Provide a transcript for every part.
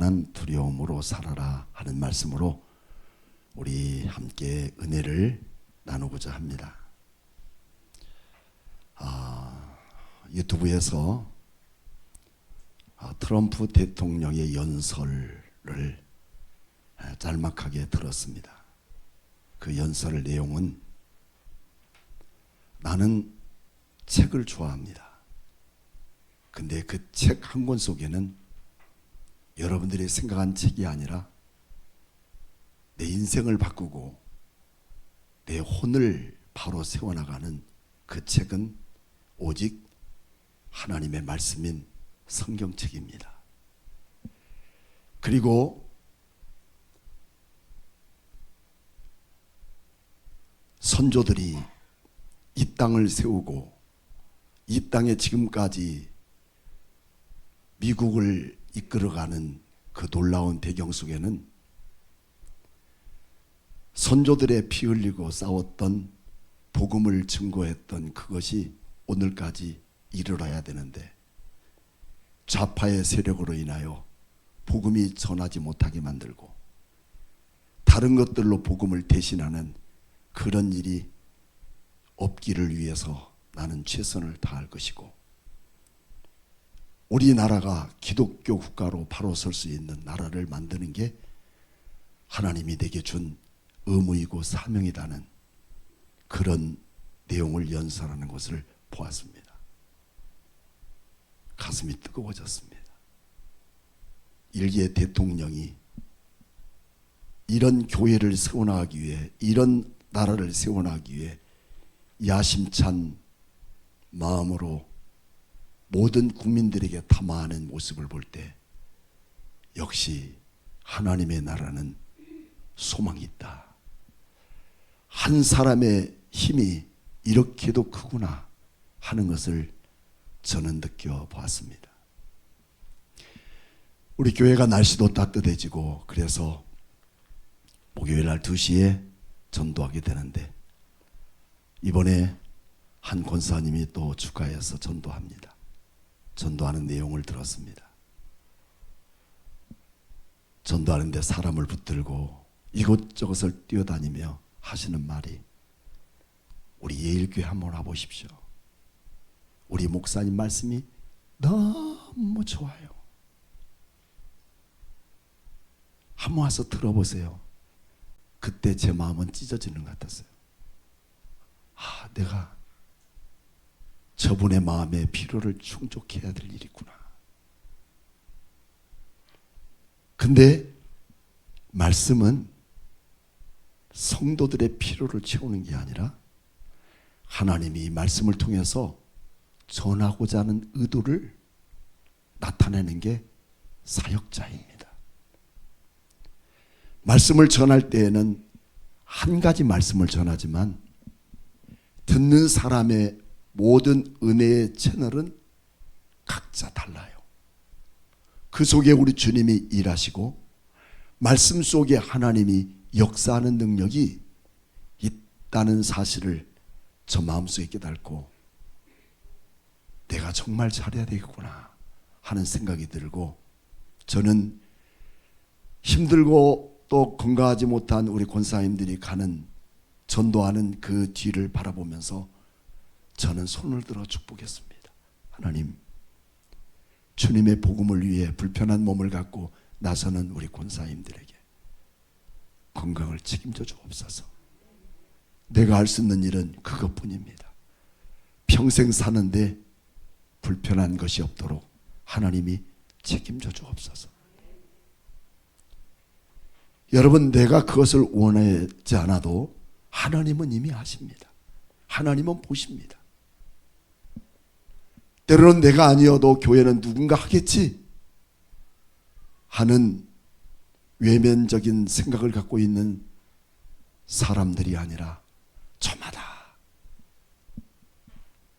충만한 두려움으로 살아라 하는 말씀으로 우리 함께 은혜를 나누고자 합니다. 유튜브에서 트럼프 대통령의 연설을 짤막하게 들었습니다. 그 연설 내용은 나는 책을 좋아합니다. 근데 그 책 한 권 속에는 여러분들이 생각한 책이 아니라 내 인생을 바꾸고 내 혼을 바로 세워나가는 그 책은 오직 하나님의 말씀인 성경책입니다. 그리고 선조들이 이 땅을 세우고 이 땅에 지금까지 미국을 이끌어가는 그 놀라운 배경 속에는 선조들의 피 흘리고 싸웠던 복음을 증거했던 그것이 오늘까지 이르러야 되는데 좌파의 세력으로 인하여 복음이 전하지 못하게 만들고 다른 것들로 복음을 대신하는 그런 일이 없기를 위해서 나는 최선을 다할 것이고, 우리나라가 기독교 국가로 바로 설 수 있는 나라를 만드는 게 하나님이 내게 준 의무이고 사명이라는 그런 내용을 연설하는 것을 보았습니다. 가슴이 뜨거워졌습니다. 일개 대통령이 이런 교회를 세워나가기 위해, 이런 나라를 세워나가기 위해 야심찬 마음으로 모든 국민들에게 담아하는 모습을 볼 때 역시 하나님의 나라는 소망이 있다. 한 사람의 힘이 이렇게도 크구나 하는 것을 저는 느껴보았습니다. 우리 교회가 날씨도 따뜻해지고 그래서 목요일 날 2시에 전도하게 되는데 이번에 한 권사님이 또 추가해서 전도합니다. 전도하는 내용을 들었습니다. 전도하는데 사람을 붙들고 이곳저곳을 뛰어다니며 하시는 말이, 우리 예일교회 한번 와보십시오. 우리 목사님 말씀이 너무 좋아요. 한번 와서 들어보세요. 그때 제 마음은 찢어지는 것 같았어요. 내가 저분의 마음의 필요를 충족해야 될 일이구나. 근데 말씀은 성도들의 필요를 채우는 게 아니라 하나님이 이 말씀을 통해서 전하고자 하는 의도를 나타내는 게 사역자입니다. 말씀을 전할 때에는 한 가지 말씀을 전하지만 듣는 사람의 모든 은혜의 채널은 각자 달라요. 그 속에 우리 주님이 일하시고 말씀 속에 하나님이 역사하는 능력이 있다는 사실을 저 마음속에 깨닫고 내가 정말 잘해야 되겠구나 하는 생각이 들고, 저는 힘들고 또 건강하지 못한 우리 권사님들이 가는 전도하는 그 뒤를 바라보면서 저는 손을 들어 축복했습니다. 하나님, 주님의 복음을 위해 불편한 몸을 갖고 나서는 우리 권사님들에게 건강을 책임져 주옵소서. 내가 할 수 있는 일은 그것뿐입니다. 평생 사는데 불편한 것이 없도록 하나님이 책임져 주옵소서. 여러분, 내가 그것을 원하지 않아도 하나님은 이미 아십니다. 하나님은 보십니다. 때로는 내가 아니어도 교회는 누군가 하겠지 하는 외면적인 생각을 갖고 있는 사람들이 아니라 저마다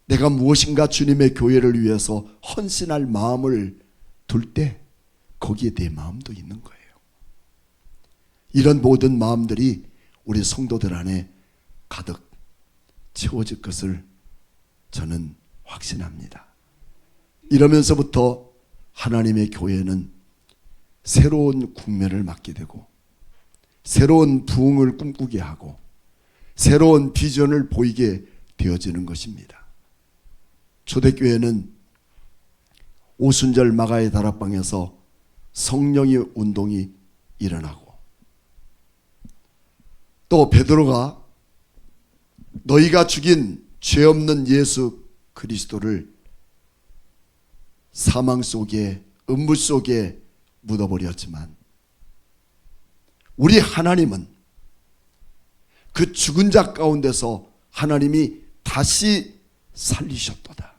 내가 무엇인가 주님의 교회를 위해서 헌신할 마음을 둘 때 거기에 내 마음도 있는 거예요. 이런 모든 마음들이 우리 성도들 안에 가득 채워질 것을 저는 확신합니다. 이러면서부터 하나님의 교회는 새로운 국면을 맞게 되고 새로운 부흥을 꿈꾸게 하고 새로운 비전을 보이게 되어지는 것입니다. 초대교회는 오순절 마가의 다락방에서 성령의 운동이 일어나고 또 베드로가 너희가 죽인 죄 없는 예수 그리스도를 사망 속에 음부 속에 묻어버렸지만 우리 하나님은 그 죽은 자 가운데서 하나님이 다시 살리셨도다.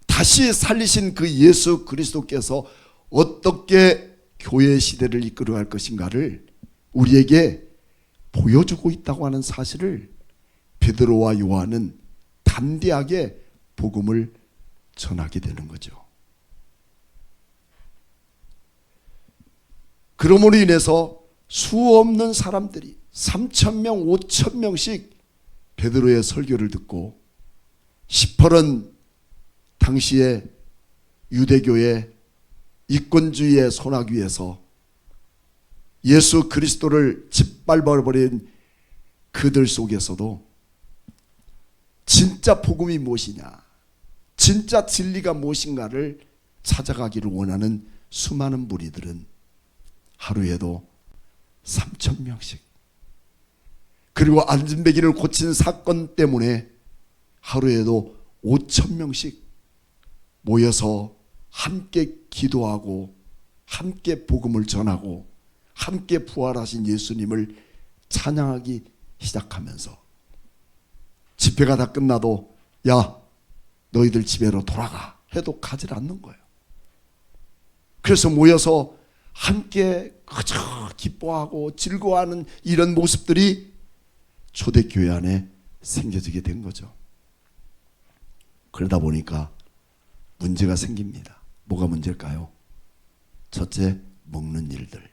다시 살리신 그 예수 그리스도께서 어떻게 교회 시대를 이끌어갈 것인가를 우리에게 보여주고 있다고 하는 사실을 베드로와 요한은 담대하게 복음을 전하게 되는 거죠. 그러므로 인해서 수없는 사람들이 3,000명, 5,000명씩 베드로의 설교를 듣고 시퍼런 당시에 유대교의 이권주의의 소나기에서 예수 그리스도를 짓밟아버린 그들 속에서도 진짜 복음이 무엇이냐, 진짜 진리가 무엇인가를 찾아가기를 원하는 수많은 무리들은 하루에도 3,000명씩, 그리고 안진뱅이를 고친 사건 때문에 하루에도 5,000명씩 모여서 함께 기도하고 함께 복음을 전하고 함께 부활하신 예수님을 찬양하기 시작하면서 집회가 다 끝나도 야 너희들 집에로 돌아가 해도 가지 않는 거예요. 그래서 모여서 함께 그저 기뻐하고 즐거워하는 이런 모습들이 초대교회 안에 생겨지게 된 거죠. 그러다 보니까 문제가 생깁니다. 뭐가 문제일까요? 첫째, 먹는 일들.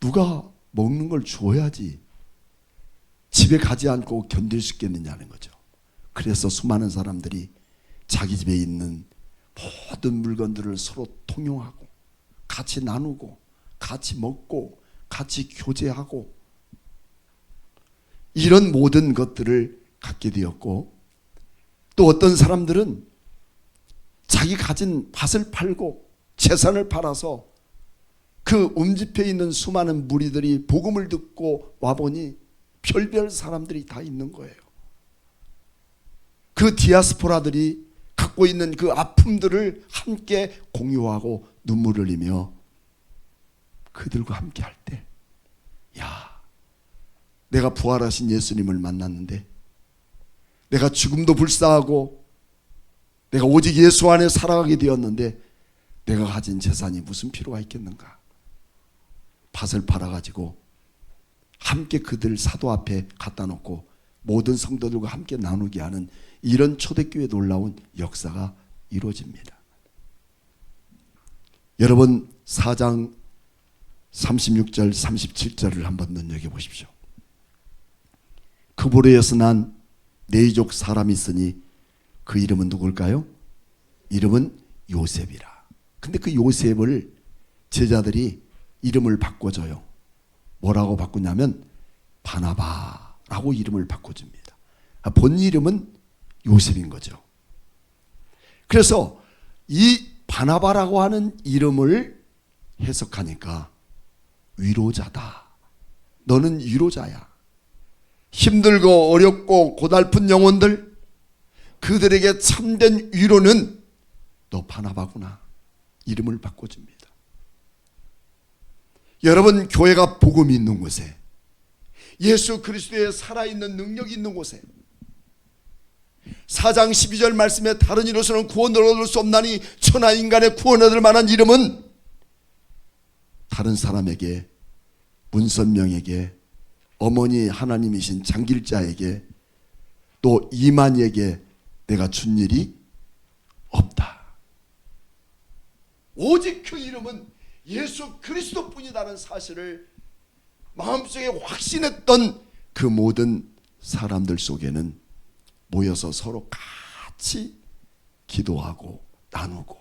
누가 먹는 걸 줘야지 집에 가지 않고 견딜 수 있겠느냐는 거죠. 그래서 수많은 사람들이 자기 집에 있는 모든 물건들을 서로 통용하고 같이 나누고 같이 먹고 같이 교제하고 이런 모든 것들을 갖게 되었고, 또 어떤 사람들은 자기 가진 밭을 팔고 재산을 팔아서 그 음집회에 있는 수많은 무리들이 복음을 듣고 와보니 별별 사람들이 다 있는 거예요. 그 디아스포라들이 갖고 있는 그 아픔들을 함께 공유하고 눈물을 흘리며 그들과 함께 할 때, 야, 내가 부활하신 예수님을 만났는데, 내가 죽음도 불사하고 내가 오직 예수 안에 살아가게 되었는데 내가 가진 재산이 무슨 필요가 있겠는가? 밭을 팔아가지고 함께 그들 사도 앞에 갖다 놓고 모든 성도들과 함께 나누게 하는 이런 초대교회의 놀라운 역사가 이루어집니다. 여러분 4장 36절 37절을 한번 눈여겨보십시오. 그보레에서 난 네이족 사람이 있으니 그 이름은 누굴까요? 이름은 요셉이라. 근데 그 요셉을 제자들이 이름을 바꿔줘요. 뭐라고 바꾸냐면 바나바라고 이름을 바꿔줍니다. 본 이름은 요셉인 거죠. 그래서 이 바나바라고 하는 이름을 해석하니까 위로자다. 너는 위로자야. 힘들고 어렵고 고달픈 영혼들, 그들에게 참된 위로는 너 바나바구나. 이름을 바꿔줍니다. 여러분, 교회가 복음이 있는 곳에, 예수 그리스도의 살아있는 능력이 있는 곳에, 4장 12절 말씀에 다른 이로서는 구원을 얻을 수 없나니 천하 인간의 구원을 얻을 만한 이름은 다른 사람에게, 문선명에게, 어머니 하나님이신 장길자에게, 또 이만희에게 내가 준 일이 없다. 오직 그 이름은 예수 그리스도뿐이라는 사실을 마음속에 확신했던 그 모든 사람들 속에는 모여서 서로 같이 기도하고 나누고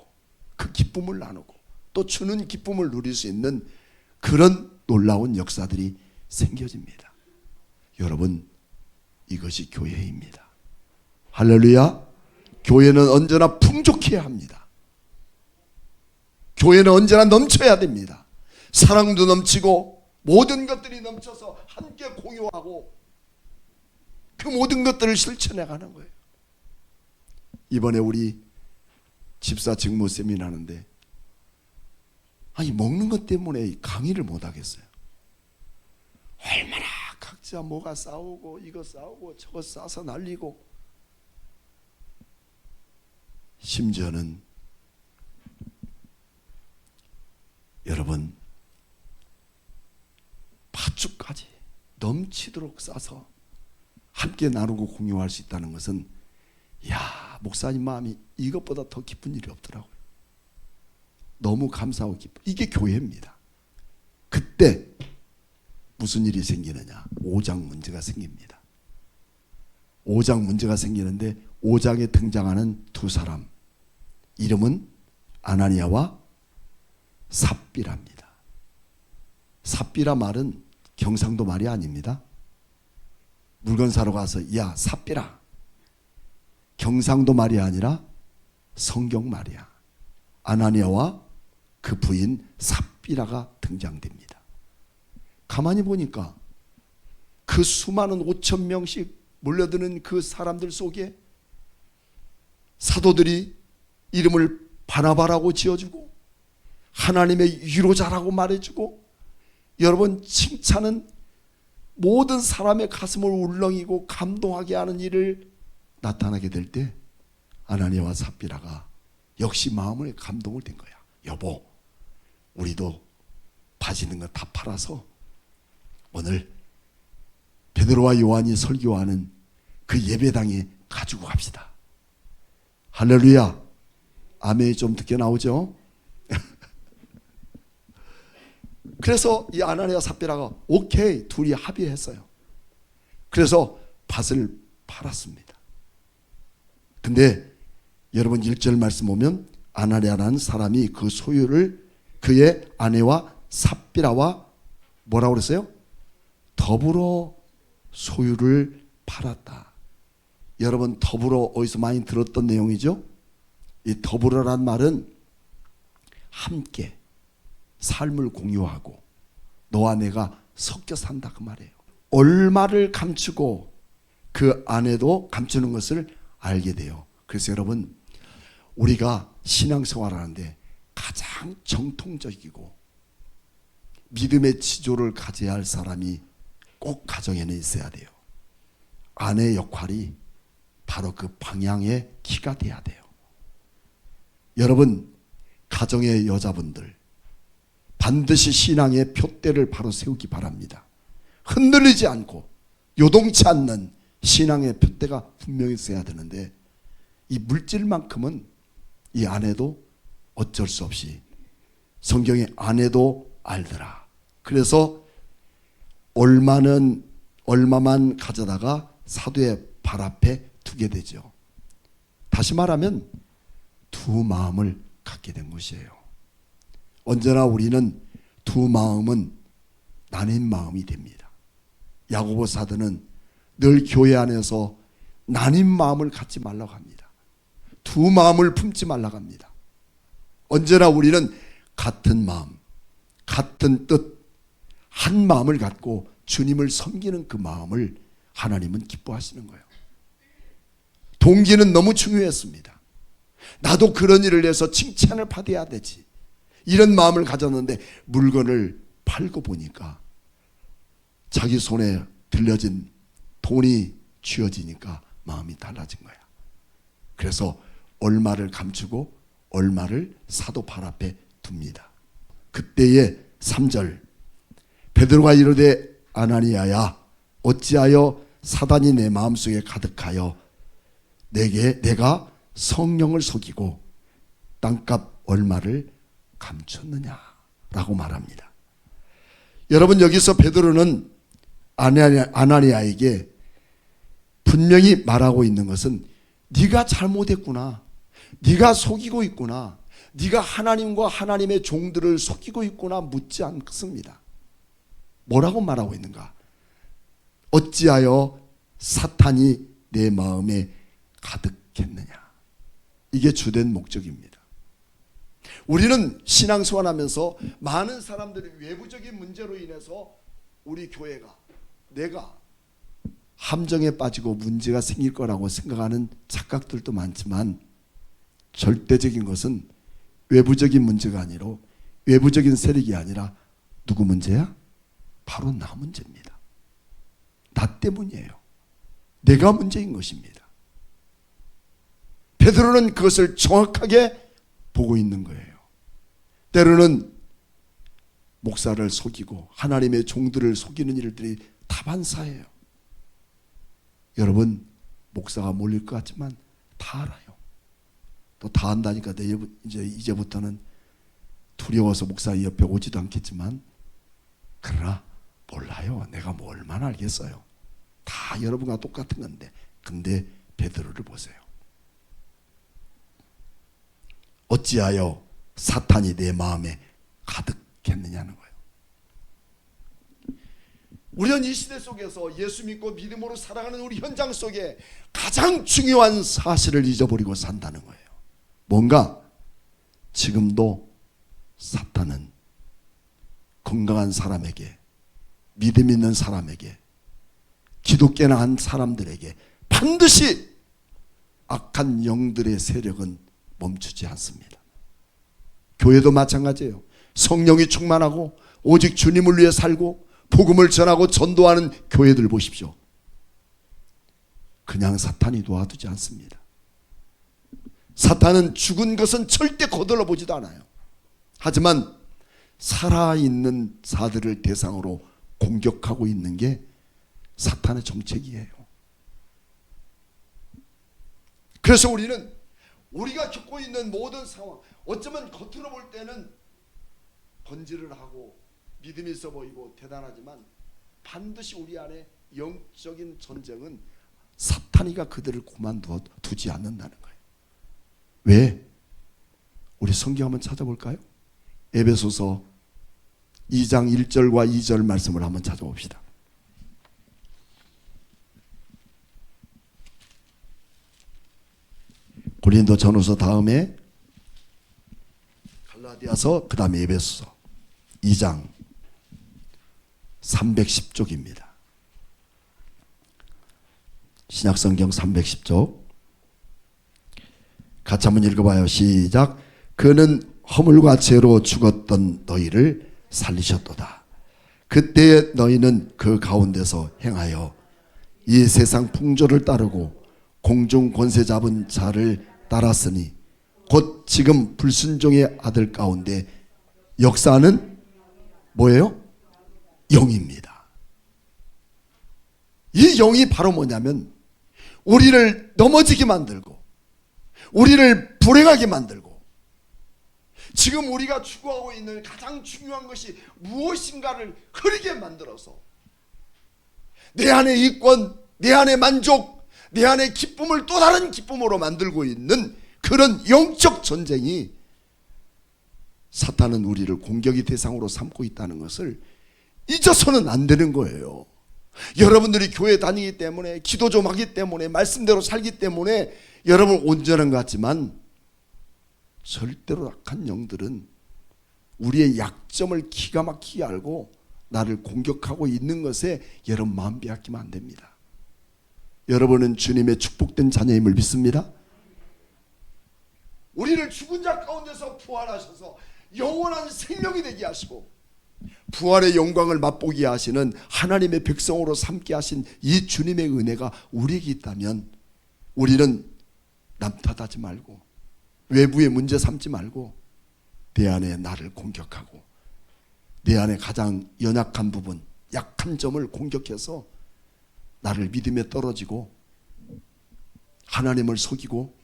그 그 기쁨을 나누고 또 주는 기쁨을 누릴 수 있는 그런 놀라운 역사들이 생겨집니다. 여러분, 이것이 교회입니다. 할렐루야. 교회는 언제나 풍족해야 합니다. 교회는 언제나 넘쳐야 됩니다. 사랑도 넘치고 모든 것들이 넘쳐서 함께 공유하고 그 모든 것들을 실천해 가는 거예요. 이번에 우리 집사 직무 세미나 하는데 먹는 것 때문에 강의를 못 하겠어요. 얼마나 각자 뭐가 싸우고 이거 싸우고 저거 싸서 날리고, 심지어는 여러분 팥죽까지 넘치도록 싸서 함께 나누고 공유할 수 있다는 것은, 목사님 마음이 이것보다 더 기쁜 일이 없더라고요. 너무 감사하고 기뻐. 이게 교회입니다. 그때 무슨 일이 생기느냐? 5장 문제가 생깁니다. 5장 문제가 생기는데 5장에 등장하는 두 사람, 이름은 아나니아와 삽비라입니다. 삽비라 말은 경상도 말이 아닙니다. 물건 사러 가서 야 삽비라, 경상도 말이 아니라 성경 말이야. 아나니아와 그 부인 삽비라가 등장됩니다. 가만히 보니까 그 수많은 5천 명씩 몰려드는 그 사람들 속에 사도들이 이름을 바나바라고 지어주고 하나님의 위로자라고 말해주고, 여러분 칭찬은 모든 사람의 가슴을 울렁이고 감동하게 하는 일을 나타나게 될 때 아나니아와 삽비라가 역시 마음을 감동을 된 거야. 여보, 우리도 바지는 거 다 팔아서 오늘 베드로와 요한이 설교하는 그 예배당에 가지고 갑시다. 할렐루야. 아멘이 좀 늦게 나오죠. 그래서 이 아나니아 삽비라가 오케이, 둘이 합의했어요. 그래서 밭을 팔았습니다. 근데 여러분 1절 말씀 보면 아나니아라는 사람이 그 소유를 그의 아내와 삽비라와 뭐라고 그랬어요? 더불어 소유를 팔았다. 여러분 더불어 어디서 많이 들었던 내용이죠? 이 더불어란 말은 함께 삶을 공유하고 너와 내가 섞여 산다 그 말이에요. 얼마를 감추고 그 아내도 감추는 것을 알게 돼요. 그래서 여러분 우리가 신앙생활하는데 가장 정통적이고 믿음의 지조를 가져야 할 사람이 꼭 가정에는 있어야 돼요. 아내의 역할이 바로 그 방향의 키가 돼야 돼요. 여러분 가정의 여자분들 반드시 신앙의 표대를 바로 세우기 바랍니다. 흔들리지 않고 요동치 않는 신앙의 표대가 분명히 있어야 되는데, 이 물질만큼은 이 아내도 어쩔 수 없이 성경에 아내도 알더라. 그래서 얼마만 가져다가 사도의 발 앞에 두게 되죠. 다시 말하면 두 마음을 갖게 된 것이에요. 언제나 우리는 두 마음은 나뉜 마음이 됩니다. 야고보 사도는 늘 교회 안에서 나뉜 마음을 갖지 말라고 합니다. 두 마음을 품지 말라고 합니다. 언제나 우리는 같은 마음, 같은 뜻, 한 마음을 갖고 주님을 섬기는 그 마음을 하나님은 기뻐하시는 거예요. 동기는 너무 중요했습니다. 나도 그런 일을 해서 칭찬을 받아야 되지, 이런 마음을 가졌는데 물건을 팔고 보니까 자기 손에 들려진 돈이 쥐어지니까 마음이 달라진 거야. 그래서 얼마를 감추고 얼마를 사도 발 앞에 둡니다. 그때의 3절, 베드로가 이르되 아나니아야 어찌하여 사단이 내 마음속에 가득하여 내가 성령을 속이고 땅값 얼마를 감췄느냐라고 말합니다. 여러분 여기서 베드로는 아나니아에게 분명히 말하고 있는 것은 네가 잘못했구나, 네가 속이고 있구나, 네가 하나님과 하나님의 종들을 속이고 있구나 묻지 않습니다. 뭐라고 말하고 있는가? 어찌하여 사탄이 내 마음에 가득했느냐. 이게 주된 목적입니다. 우리는 신앙생활하면서 많은 사람들이 외부적인 문제로 인해서 우리 교회가, 내가 함정에 빠지고 문제가 생길 거라고 생각하는 착각들도 많지만, 절대적인 것은 외부적인 문제가 아니라, 외부적인 세력이 아니라 누구 문제야? 바로 나 문제입니다. 나 때문이에요. 내가 문제인 것입니다. 베드로는 그것을 정확하게 보고 있는 거예요. 때로는 목사를 속이고 하나님의 종들을 속이는 일들이 다반사예요. 여러분, 목사가 몰릴 것 같지만 다 알아요. 또 다 안다니까 이제부터는 두려워서 목사 옆에 오지도 않겠지만, 그러나 몰라요. 내가 뭐 얼마나 알겠어요. 다 여러분과 똑같은 건데. 근데 베드로를 보세요. 어찌하여 사탄이 내 마음에 가득했느냐는 거예요. 우리는 이 시대 속에서 예수 믿고 믿음으로 살아가는 우리 현장 속에 가장 중요한 사실을 잊어버리고 산다는 거예요. 뭔가 지금도 사탄은 건강한 사람에게, 믿음 있는 사람에게, 기독교나 한 사람들에게 반드시 악한 영들의 세력은 멈추지 않습니다. 교회도 마찬가지예요. 성령이 충만하고 오직 주님을 위해 살고 복음을 전하고 전도하는 교회들 보십시오. 그냥 사탄이 놓아두지 않습니다. 사탄은 죽은 것은 절대 거들러 보지도 않아요. 하지만 살아있는 자들을 대상으로 공격하고 있는 게 사탄의 정책이에요. 그래서 우리는 우리가 겪고 있는 모든 상황, 어쩌면 겉으로 볼 때는 번지를 하고 믿음이 있어 보이고 대단하지만, 반드시 우리 안에 영적인 전쟁은 사탄이가 그들을 그만두지 않는다는 거예요. 왜? 우리 성경 한번 찾아볼까요? 에베소서 2장 1절과 2절 말씀을 한번 찾아봅시다. 고린도 전후서 다음에 갈라디아서, 그 다음에 에베소서 2장 310쪽입니다. 신약성경 310쪽 같이 한번 읽어봐요. 시작. 그는 허물과 죄로 죽었던 너희를 살리셨도다. 그때 너희는 그 가운데서 행하여 이 세상 풍조를 따르고 공중 권세 잡은 자를 따랐으니 곧 지금 불순종의 아들 가운데 역사하는 뭐예요? 영입니다. 이 영이 바로 뭐냐면 우리를 넘어지게 만들고 우리를 불행하게 만들고, 지금 우리가 추구하고 있는 가장 중요한 것이 무엇인가를 흐리게 만들어서 내 안의 이권, 내 안의 만족, 내 안의 기쁨을 또 다른 기쁨으로 만들고 있는 그런 영적 전쟁이, 사탄은 우리를 공격의 대상으로 삼고 있다는 것을 잊어서는 안 되는 거예요. 여러분들이 교회 다니기 때문에, 기도 좀 하기 때문에, 말씀대로 살기 때문에 여러분 온전한 것 같지만, 절대로 악한 영들은 우리의 약점을 기가 막히게 알고 나를 공격하고 있는 것에 여러분 마음 빼앗기면 안 됩니다. 여러분은 주님의 축복된 자녀임을 믿습니다. 우리를 죽은 자 가운데서 부활하셔서 영원한 생명이 되게 하시고 부활의 영광을 맛보게 하시는 하나님의 백성으로 삼게 하신 이 주님의 은혜가 우리에게 있다면, 우리는 남 탓하지 말고 외부의 문제 삼지 말고 내 안에 나를 공격하고 내 안에 가장 연약한 부분, 약한 점을 공격해서 나를 믿음에 떨어지고 하나님을 속이고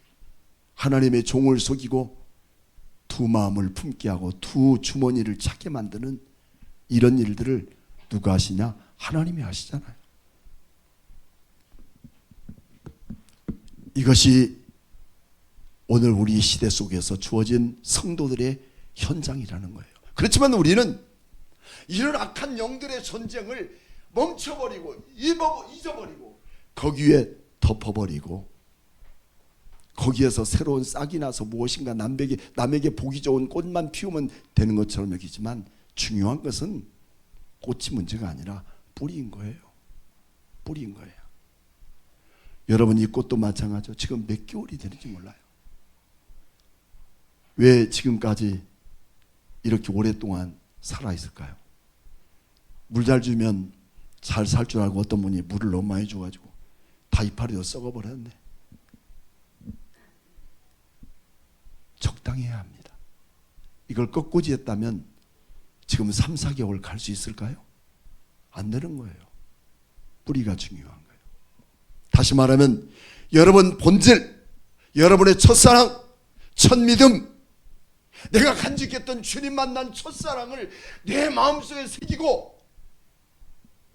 하나님의 종을 속이고 두 마음을 품게 하고 두 주머니를 찾게 만드는 이런 일들을 누가 하시냐? 하나님이 하시잖아요. 이것이 오늘 우리 시대 속에서 주어진 성도들의 현장이라는 거예요. 그렇지만 우리는 이런 악한 영들의 전쟁을 멈춰버리고 잊어버리고 거기에 덮어버리고 거기에서 새로운 싹이 나서 무엇인가 남에게 보기 좋은 꽃만 피우면 되는 것처럼 여기지만 중요한 것은 꽃이 문제가 아니라 뿌리인 거예요. 뿌리인 거예요. 여러분, 이 꽃도 마찬가지죠. 지금 몇 개월이 되는지 몰라요. 왜 지금까지 이렇게 오랫동안 살아있을까요? 물 잘 주면 잘 살 줄 알고 어떤 분이 물을 너무 많이 줘가지고 다 이파리도 썩어버렸네. 적당히 해야 합니다. 이걸 꺾고지 했다면 지금 3, 4개월 갈 수 있을까요? 안 되는 거예요. 뿌리가 중요한 거예요. 다시 말하면 여러분 본질, 여러분의 첫사랑, 첫믿음, 내가 간직했던 주님 만난 첫사랑을 내 마음속에 새기고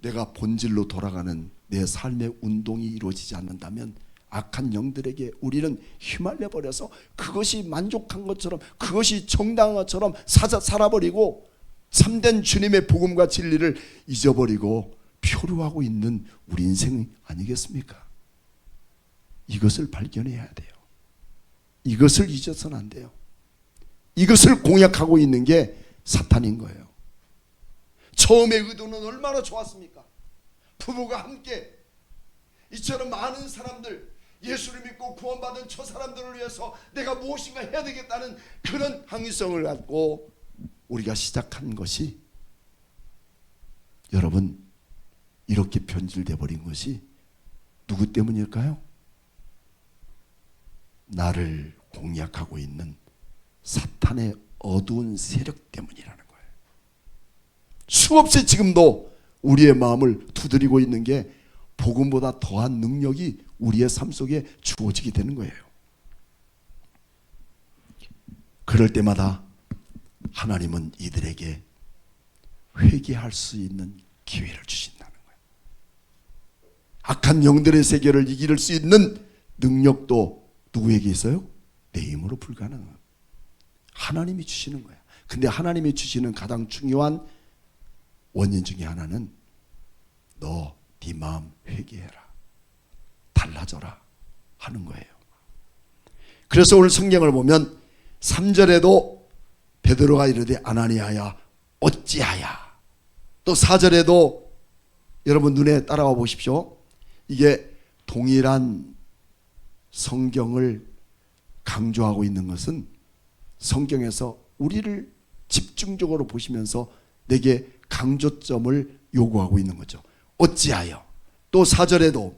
내가 본질로 돌아가는 내 삶의 운동이 이루어지지 않는다면 악한 영들에게 우리는 휘말려 버려서 그것이 만족한 것처럼, 그것이 정당한 것처럼 살아버리고 참된 주님의 복음과 진리를 잊어버리고 표류하고 있는 우리 인생 아니겠습니까? 이것을 발견해야 돼요. 이것을 잊어서는 안 돼요. 이것을 공략하고 있는 게 사탄인 거예요. 처음의 의도는 얼마나 좋았습니까? 부부가 함께 이처럼 많은 사람들, 예수를 믿고 구원받은 저 사람들을 위해서 내가 무엇인가 해야 되겠다는 그런 항의성을 갖고 우리가 시작한 것이, 여러분, 이렇게 변질돼 버린 것이 누구 때문일까요? 나를 공략하고 있는 사탄의 어두운 세력 때문이라는 거예요. 수없이 지금도 우리의 마음을 두드리고 있는 게 복음보다 더한 능력이 우리의 삶 속에 주어지게 되는 거예요. 그럴 때마다 하나님은 이들에게 회개할 수 있는 기회를 주신다는 거예요. 악한 영들의 세계를 이길 수 있는 능력도 누구에게 있어요? 내 힘으로 불가능한 하나님이 주시는 거야. 근데 하나님이 주시는 가장 중요한 원인 중에 하나는 너 네 마음 회개해라, 달라져라 하는 거예요. 그래서 오늘 성경을 보면 3절에도 베드로가 이르되 아나니아야 어찌하야, 또 4절에도 여러분 눈에 따라와 보십시오. 이게 동일한 성경을 강조하고 있는 것은 성경에서 우리를 집중적으로 보시면서 내게 강조점을 요구하고 있는 거죠. 어찌하여. 또 4절에도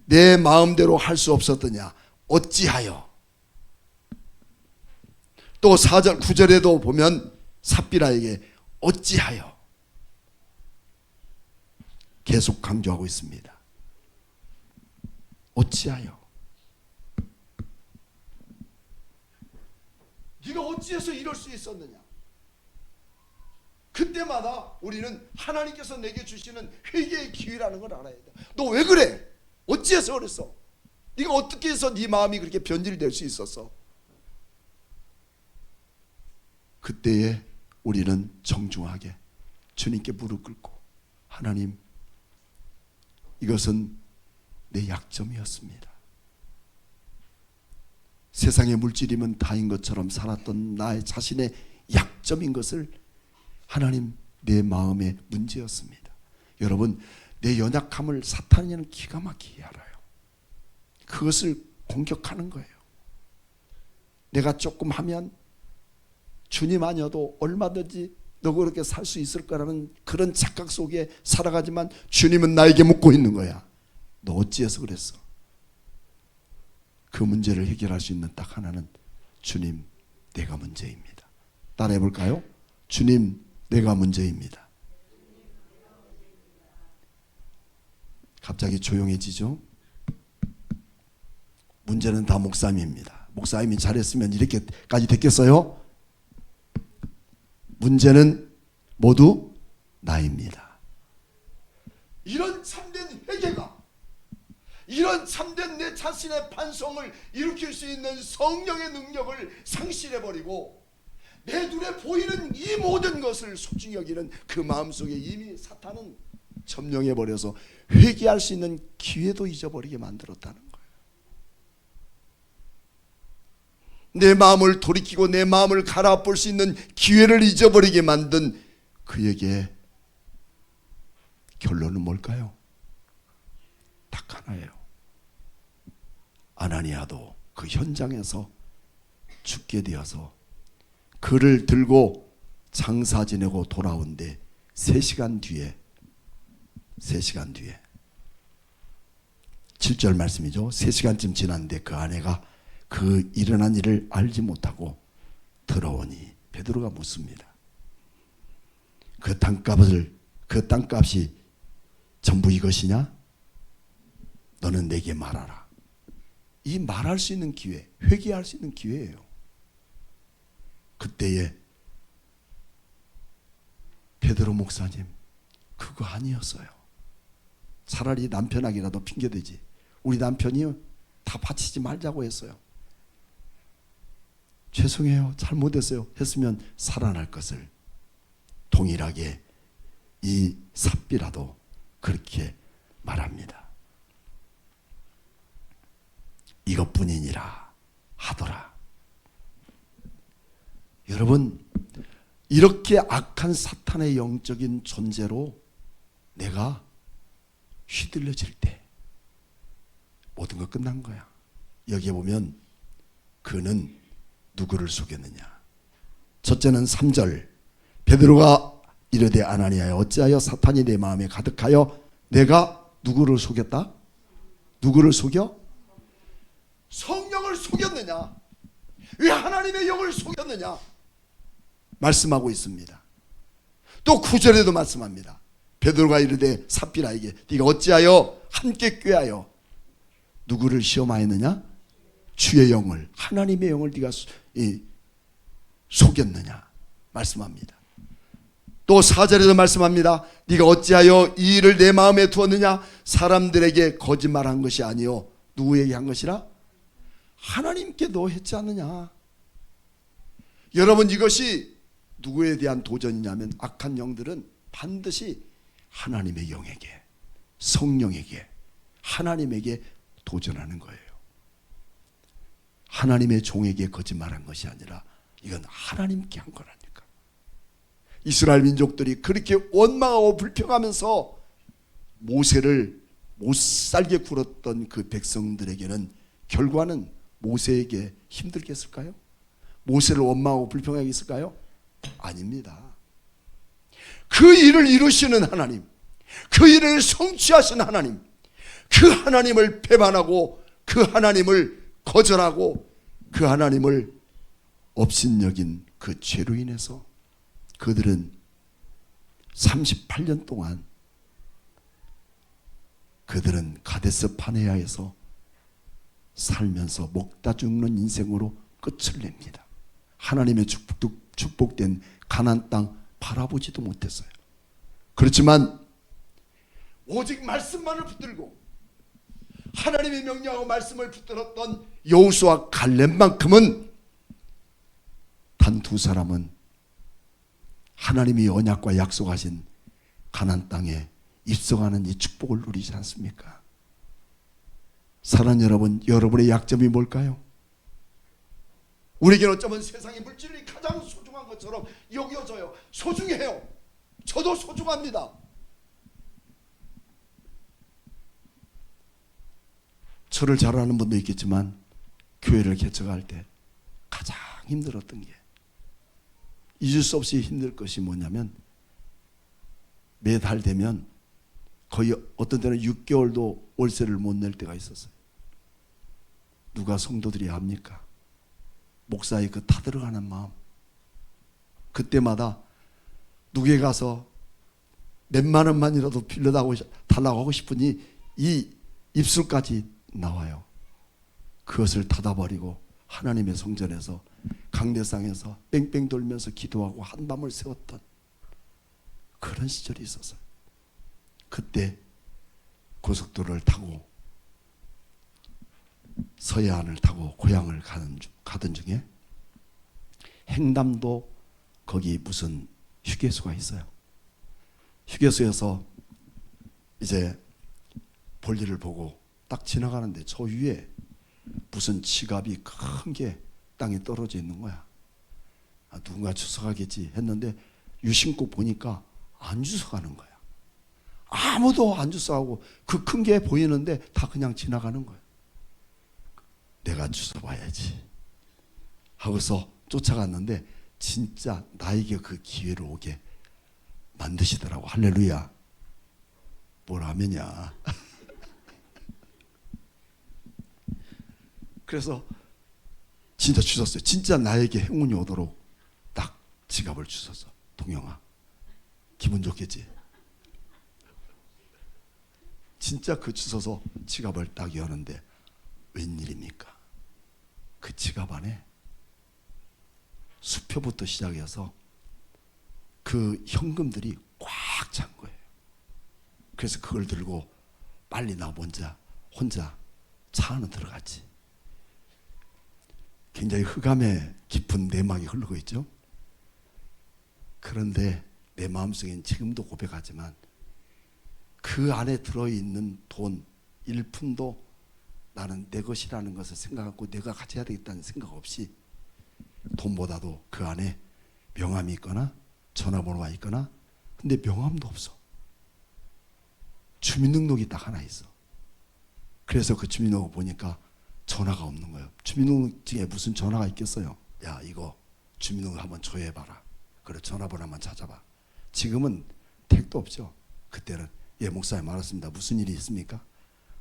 내 마음대로 할 수 없었더냐 어찌하여. 또 4절 9절에도 보면 삽비라에게 어찌하여 계속 강조하고 있습니다. 어찌하여. 네가 어찌해서 이럴 수 있었느냐. 그때마다 우리는 하나님께서 내게 주시는 회개의 기회라는 걸 알아야 돼. 너 왜 그래? 어찌해서 그랬어? 네가 어떻게 해서 네 마음이 그렇게 변질될 수 있었어? 그때에 우리는 정중하게 주님께 무릎 꿇고, 하나님, 이것은 내 약점이었습니다. 세상의 물질이면 다인 것처럼 살았던 나의 자신의 약점인 것을 하나님, 내 마음의 문제였습니다. 여러분, 내 연약함을 사탄이는 기가 막히게 알아요. 그것을 공격하는 거예요. 내가 조금 하면 주님 아니어도 얼마든지 너 그렇게 살 수 있을 거라는 그런 착각 속에 살아가지만 주님은 나에게 묻고 있는 거야. 너 어찌해서 그랬어? 그 문제를 해결할 수 있는 딱 하나는 주님, 내가 문제입니다. 따라해 볼까요? 주님, 내가 문제입니다. 갑자기 조용해지죠? 문제는 다 목사님입니다. 목사님이 잘했으면 이렇게까지 됐겠어요? 문제는 모두 나입니다. 이런 참된 회개가, 이런 참된 내 자신의 반성을 일으킬 수 있는 성령의 능력을 상실해버리고 내 눈에 보이는 이 모든 것을 소중히 여기는 그 마음속에 이미 사탄은 점령해버려서 회개할 수 있는 기회도 잊어버리게 만들었다는 거예요. 내 마음을 돌이키고 내 마음을 갈아엎을 수 있는 기회를 잊어버리게 만든 그에게 결론은 뭘까요? 딱 하나예요. 아나니아도 그 현장에서 죽게 되어서 그를 들고 장사 지내고 돌아온데 3시간 뒤에 7절 말씀이죠. 3시간쯤 지났는데 그 아내가 그 일어난 일을 알지 못하고 들어오니 베드로가 묻습니다. 그 땅값이 전부 이것이냐? 너는 내게 말하라. 이 말할 수 있는 기회, 회개할 수 있는 기회예요. 그때에 베드로 목사님 그거 아니었어요. 차라리 남편에게라도 핑계대지. 우리 남편이 다 바치지 말자고 했어요. 죄송해요. 잘못했어요. 했으면 살아날 것을 동일하게 이 삽비라도 그렇게 말합니다. 이것뿐이니라 하더라. 여러분, 이렇게 악한 사탄의 영적인 존재로 내가 휘둘려질 때 모든 거 끝난 거야. 여기에 보면 그는 누구를 속였느냐. 첫째는 3절 베드로가 이르되 아나니아여 어찌하여 사탄이 내 마음에 가득하여 내가 누구를 속였다? 누구를 속여? 성령을 속였느냐? 왜 하나님의 영을 속였느냐? 말씀하고 있습니다. 또 9절에도 말씀합니다. 베드로가 이르되 삽비라에게 네가 어찌하여 함께 꾀하여 누구를 시험하였느냐? 주의 영을, 하나님의 영을 네가 속였느냐 말씀합니다. 또 4절에도 말씀합니다. 네가 어찌하여 이 일을 내 마음에 두었느냐? 사람들에게 거짓말한 것이 아니요 누구에게 한 것이라? 하나님께 너 했지 않느냐? 여러분, 이것이 누구에 대한 도전이냐면 악한 영들은 반드시 하나님의 영에게, 성령에게, 하나님에게 도전하는 거예요. 하나님의 종에게 거짓말한 것이 아니라 이건 하나님께 한 거라니까. 이스라엘 민족들이 그렇게 원망하고 불평하면서 모세를 못살게 굴었던 그 백성들에게는 결과는 모세에게 힘들게 했을까요? 모세를 원망하고 불평하게 했을까요? 아닙니다. 그 일을 이루시는 하나님, 그 일을 성취하신 하나님, 그 하나님을 배반하고 그 하나님을 거절하고 그 하나님을 업신여긴 그 죄로 인해서 그들은 38년 동안 그들은 가데스 바네아에서 살면서 먹다 죽는 인생으로 끝을 냅니다. 하나님의 축복된 가나안 땅 바라보지도 못했어요. 그렇지만 오직 말씀만을 붙들고 하나님의 명령하고 말씀을 붙들었던 여호수아 갈렙만큼은 단 2사람은 하나님이 언약과 약속하신 가나안 땅에 입성하는 이 축복을 누리지 않습니까? 사랑하는 여러분, 여러분의 약점이 뭘까요? 우리에게는 어쩌면 세상의 물질이 가장 소중한 것처럼 여겨져요. 소중해요. 저도 소중합니다. 저를 잘 아는 분도 있겠지만 교회를 개척할 때 가장 힘들었던 게, 잊을 수 없이 힘들 것이 뭐냐면 매달 되면 거의 어떤 때는 6개월도 월세를 못 낼 때가 있었어요. 누가 성도들이 압니까? 목사의 그 타들어가는 마음. 그때마다 누구에 가서 몇만 원만이라도 빌려달라고 하고 싶으니 이 입술까지 나와요. 그것을 닫아버리고 하나님의 성전에서 강대상에서 뺑뺑 돌면서 기도하고 한밤을 새웠던 그런 시절이 있었어요. 그때 고속도로를 타고 서해안을 타고 고향을 가던 중에 행담도 거기 무슨 휴게소가 있어요. 휴게소에서 이제 볼일을 보고 딱 지나가는데 저 위에 무슨 지갑이 큰 게 땅에 떨어져 있는 거야. 아, 누군가 주워가겠지 했는데 유심코 보니까 안 주워가는 거야. 아무도 안 주워가고 그 큰 게 보이는데 다 그냥 지나가는 거야. 내가 주워봐야지 하고서 쫓아갔는데 진짜 나에게 그 기회를 오게 만드시더라고. 할렐루야. 뭘 하면야. 그래서 진짜 주셨어요. 진짜 나에게 행운이 오도록 딱 지갑을 주셔서. 동영아, 기분 좋겠지? 진짜 그 주셔서 지갑을 딱 여는데 웬일입니까? 그 지갑 안에 수표부터 시작해서 그 현금들이 꽉 찬 거예요. 그래서 그걸 들고 빨리 나 혼자 차 안에 들어갔지. 굉장히 흑암의 깊은 내막이 흐르고 있죠. 그런데 내 마음속엔 지금도 고백하지만 그 안에 들어있는 돈 1푼도 나는 내 것이라는 것을 생각하고 내가 가져야 되겠다는 생각 없이 돈보다도 그 안에 명함이 있거나 전화번호가 있거나 근데 명함도 없어. 주민등록이 딱 하나 있어. 그래서 그 주민등록 보니까 전화가 없는 거예요. 주민등록증에 무슨 전화가 있겠어요. 야, 이거 주민등록 한번 조회해봐라. 그래, 전화번호 한번 찾아봐. 지금은 택도 없죠. 그때는 예, 목사님 알았습니다. 무슨 일이 있습니까?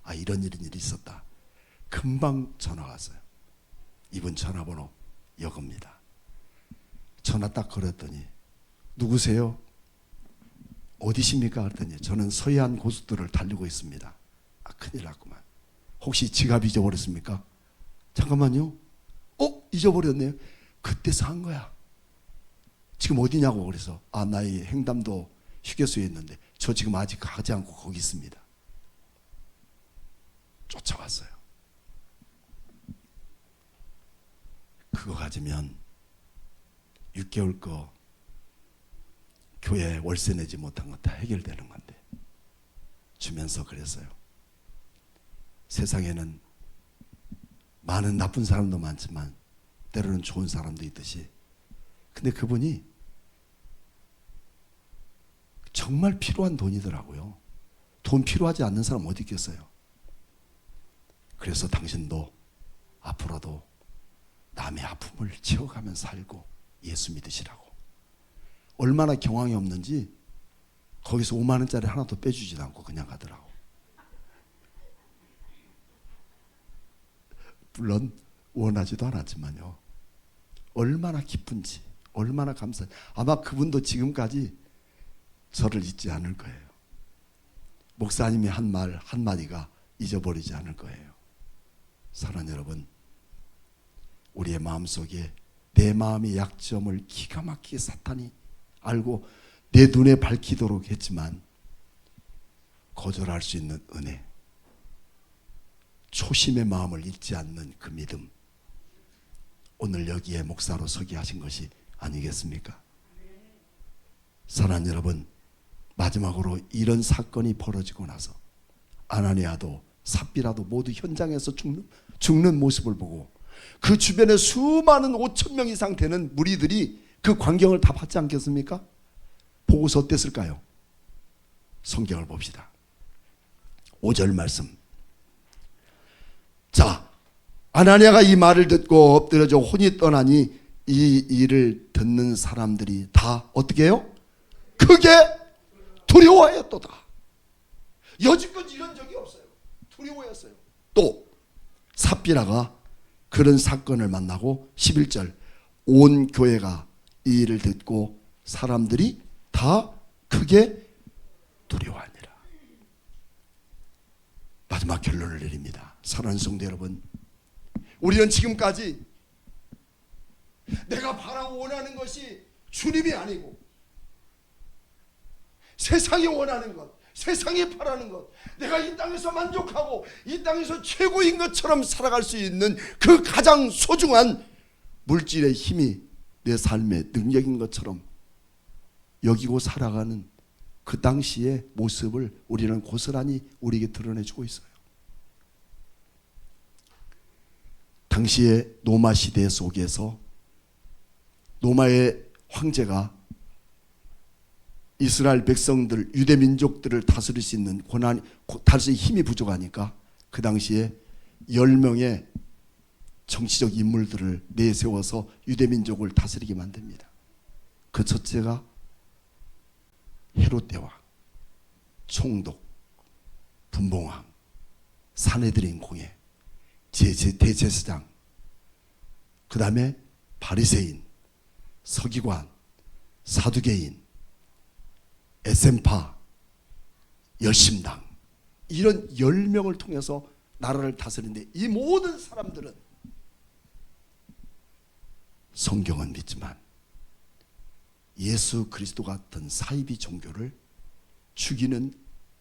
아, 이런 일이 있었다. 금방 전화 왔어요. 이분 전화번호 여겁니다. 전화 딱 걸었더니 누구세요? 어디십니까? 그랬더니 저는 서해안 고속도로를 달리고 있습니다. 아, 큰일 났구만. 혹시 지갑 잊어버렸습니까? 잠깐만요. 잊어버렸네요. 그때 산 거야. 지금 어디냐고. 그래서 아, 나의 행담도 휴게소에 있는데 저 지금 아직 가지 않고 거기 있습니다. 쫓아왔어요. 그거 가지면 6개월 거 교회 월세 내지 못한 거 다 해결되는 건데 주면서 그랬어요. 세상에는 많은 나쁜 사람도 많지만 때로는 좋은 사람도 있듯이 근데 그분이 정말 필요한 돈이더라고요. 돈 필요하지 않는 사람 어디 있겠어요. 그래서 당신도 앞으로도 남의 아픔을 채워가면서 살고 예수 믿으시라고. 얼마나 경황이 없는지 거기서 5만 원짜리 하나도 빼주지도 않고 그냥 가더라고. 물론 원하지도 않았지만요. 얼마나 기쁜지, 얼마나 감사한지. 아마 그분도 지금까지 저를 잊지 않을 거예요. 목사님이 한 말 한마디가 잊어버리지 않을 거예요. 사랑하는 여러분, 우리의 마음속에 내 마음의 약점을 기가 막히게 사탄이 알고 내 눈에 밝히도록 했지만 거절할 수 있는 은혜, 초심의 마음을 잃지 않는 그 믿음, 오늘 여기에 목사로 서게 하신 것이 아니겠습니까? 사랑하는 여러분, 마지막으로 이런 사건이 벌어지고 나서 아나니아도 삽비라도 모두 현장에서 죽는 모습을 보고 그 주변에 수많은 5천 명 이상 되는 무리들이 그 광경을 다 봤지 않겠습니까? 보고서 어땠을까요? 성경을 봅시다. 5절 말씀. 자, 아나니아가 이 말을 듣고 엎드려져 혼이 떠나니 이 일을 듣는 사람들이 다 어떻게 해요? 크게 두려워하였도다. 여지껏 이런 적이 없어요. 두려워했어요. 또 삽비라가 그런 사건을 만나고 11절 온 교회가 이 일을 듣고 사람들이 다 크게 두려워하니라. 마지막 결론을 내립니다. 사랑하는 성도 여러분, 우리는 지금까지 내가 바라고 원하는 것이 주님이 아니고 세상이 원하는 것, 세상이 바라는 것, 내가 이 땅에서 만족하고 이 땅에서 최고인 것처럼 살아갈 수 있는 그 가장 소중한 물질의 힘이 내 삶의 능력인 것처럼 여기고 살아가는 그 당시의 모습을 우리는 고스란히 우리에게 드러내주고 있어요. 당시의 로마 시대 속에서 로마의 황제가 이스라엘 백성들, 유대 민족들을 다스릴 수 있는 다스릴 힘이 부족하니까 그 당시에 10명의 정치적 인물들을 내세워서 유대 민족을 다스리게 만듭니다. 그 첫째가 헤롯 대왕, 총독, 분봉왕, 사내들인 공회, 대제사장, 그 다음에 바리새인, 서기관, 사두개인, 에센파, 열심당, 이런 10명을 통해서 나라를 다스리는데, 이 모든 사람들은 성경은 믿지만 예수 그리스도 같은 사이비 종교를 죽이는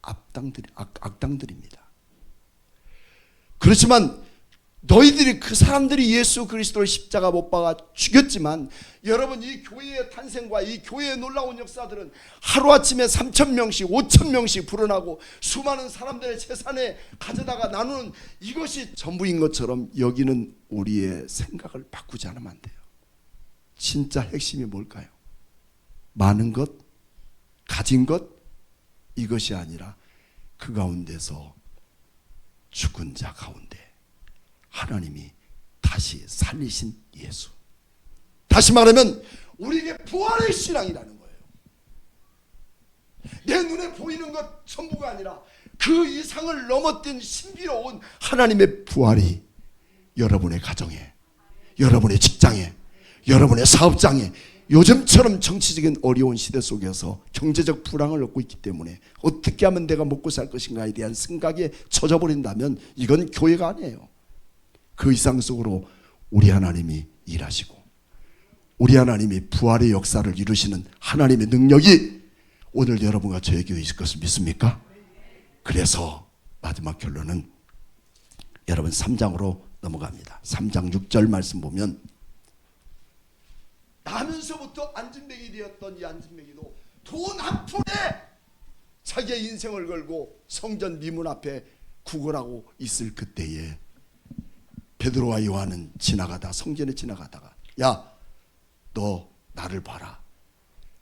악당들입니다. 그렇지만 너희들이, 그 사람들이 예수 그리스도를 십자가 못 박아 죽였지만, 여러분, 이 교회의 탄생과 이 교회의 놀라운 역사들은 하루아침에 3,000명씩 5,000명씩 불어나고 수많은 사람들의 재산에 가져다가 나누는 이것이 전부인 것처럼 여기는 우리의 생각을 바꾸지 않으면 안 돼요. 진짜 핵심이 뭘까요? 많은 것, 가진 것, 이것이 아니라 그 가운데서 죽은 자 가운데 하나님이 다시 살리신 예수. 다시 말하면 우리에게 부활의 신앙이라는 거예요. 내 눈에 보이는 것 전부가 아니라 그 이상을 넘어뛴 신비로운 하나님의 부활이 여러분의 가정에, 여러분의 직장에, 여러분의 사업장에, 요즘처럼 정치적인 어려운 시대 속에서 경제적 불황을 얻고 있기 때문에 어떻게 하면 내가 먹고 살 것인가에 대한 생각에 젖어버린다면 이건 교회가 아니에요. 그 이상 속으로 우리 하나님이 일하시고 우리 하나님이 부활의 역사를 이루시는 하나님의 능력이 오늘 여러분과 저에게 있을 것을 믿습니까? 그래서 마지막 결론은 여러분 3장으로 넘어갑니다. 3장 6절 말씀 보면, 나면서부터 안진뱅이 되었던 이 안진뱅이도 돈 한 푼에 자기의 인생을 걸고 성전 미문 앞에 구걸하고 있을 그때에 베드로와 요한은 지나가다, 성전에 지나가다가, 야, 너 나를 봐라.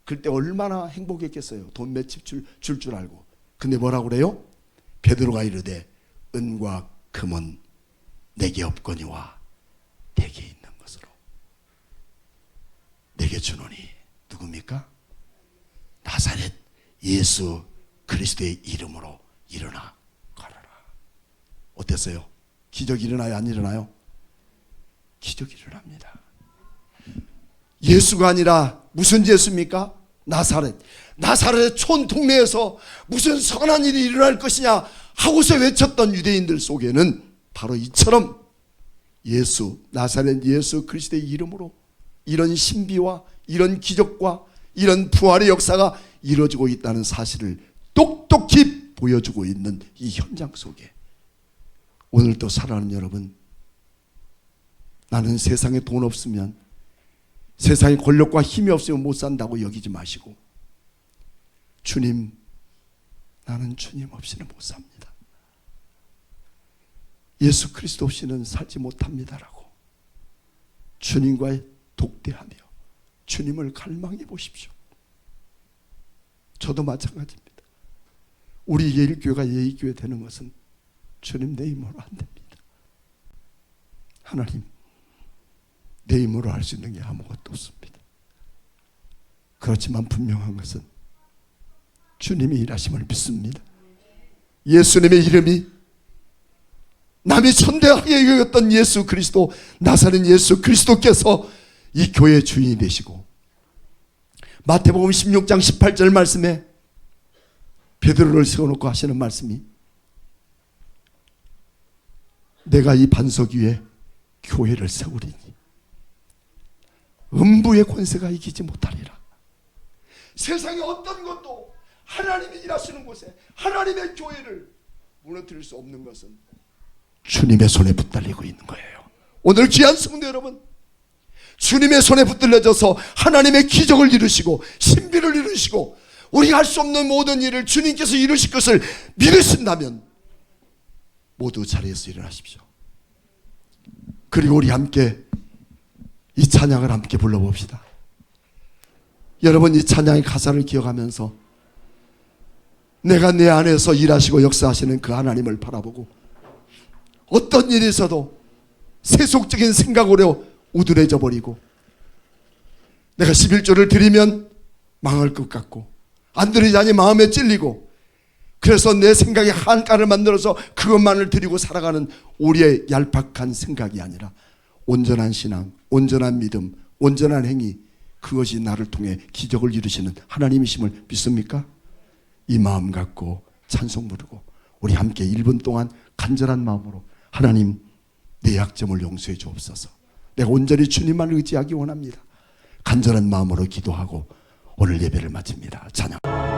그때 얼마나 행복했겠어요. 돈 몇 집 줄 알고. 근데 뭐라고 그래요? 베드로가 이르되 은과 금은 내게 없거니와 내게 있는 것으로 내게 주노니. 누굽니까? 나사렛 예수 그리스도의 이름으로 일어나 걸어라. 어땠어요? 기적이 일어나요? 안 일어나요? 기적이 일어납니다. 예수가 아니라 무슨 예수입니까? 나사렛. 나사렛 촌 동네에서 무슨 선한 일이 일어날 것이냐 하고서 외쳤던 유대인들 속에는 바로 이처럼 예수, 나사렛 예수 그리스도의 이름으로 이런 신비와 이런 기적과 이런 부활의 역사가 이루어지고 있다는 사실을 똑똑히 보여주고 있는 이 현장 속에 오늘도 살아가는 여러분, 나는 세상에 돈 없으면, 세상에 권력과 힘이 없으면 못 산다고 여기지 마시고, 주님, 나는 주님 없이는 못 삽니다. 예수 그리스도 없이는 살지 못합니다라고 주님과의 독대하며 주님을 갈망해 보십시오. 저도 마찬가지입니다. 우리 예일교회가 예일교회 되는 것은 주님 내 힘으로 안 됩니다. 하나님, 내 힘으로 할 수 있는 게 아무것도 없습니다. 그렇지만 분명한 것은 주님이 일하심을 믿습니다. 예수님의 이름이 남이 천대하게 여겼던 예수 그리스도, 나사렛 예수 그리스도께서 이 교회의 주인이 되시고, 마태복음 16장 18절 말씀에 베드로를 세워놓고 하시는 말씀이, 내가 이 반석 위에 교회를 세우리니 음부의 권세가 이기지 못하리라. 세상의 어떤 것도 하나님이 일하시는 곳에 하나님의 교회를 무너뜨릴 수 없는 것은 주님의 손에 붙들리고 있는 거예요. 오늘 귀한 성도 여러분, 주님의 손에 붙들려져서 하나님의 기적을 이루시고 신비를 이루시고 우리가 할 수 없는 모든 일을 주님께서 이루실 것을 믿으신다면 모두 자리에서 일어나십시오. 그리고 우리 함께 이 찬양을 함께 불러봅시다. 여러분, 이 찬양의 가사를 기억하면서 내가 내 안에서 일하시고 역사하시는 그 하나님을 바라보고 어떤 일이 있어도 세속적인 생각으로 우둔해져 버리고 내가 11조를 드리면 망할 것 같고 안 드리자니 마음에 찔리고 그래서 내 생각에 한가를 만들어서 그것만을 드리고 살아가는 우리의 얄팍한 생각이 아니라 온전한 신앙, 온전한 믿음, 온전한 행위, 그것이 나를 통해 기적을 이루시는 하나님이심을 믿습니까? 이 마음 갖고 찬송 부르고 우리 함께 1분 동안 간절한 마음으로 하나님, 내 약점을 용서해 주옵소서. 내가 온전히 주님만 의지하기 원합니다. 간절한 마음으로 기도하고 오늘 예배를 마칩니다. 찬양.